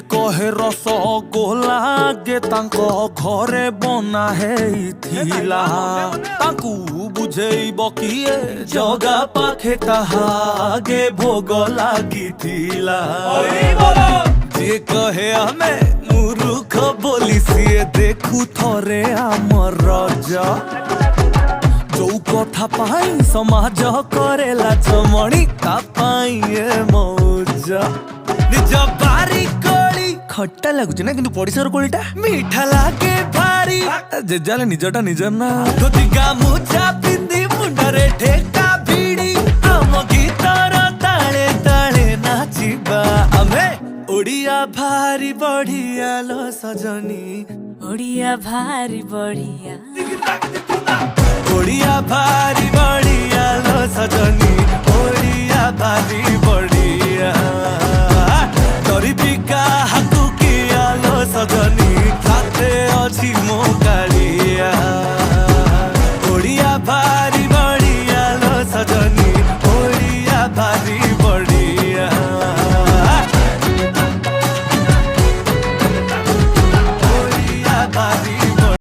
कहे रसगोला गे तांको घरे बना हेइथिला तांकू बुझेइब किए जगा पाखे ताहा गे भोग लागिथिला जे कहे हमें मूर्ख बोली सिए देखू थरे आमर रजा जो कथा पाई समाज करेला चमणी ता पाई ए मौजा निज बारी कोली खट्टा लागुच ना किंतु पड़िसार कोलीटा मीठा लागे भारी जे जाले निजटा निजर ना धोती गामुछा पिंदी मुंडरे ठेका भिड़ी आम गीतर ताले ताले नाचिबा आमे ओडिया भारी बढ़िया लो सजनी ओडिया भारी बढ़िया ओडिया भारी बढ़िया लो सजनी ओडिया भारी बढ़िया तोरी बिका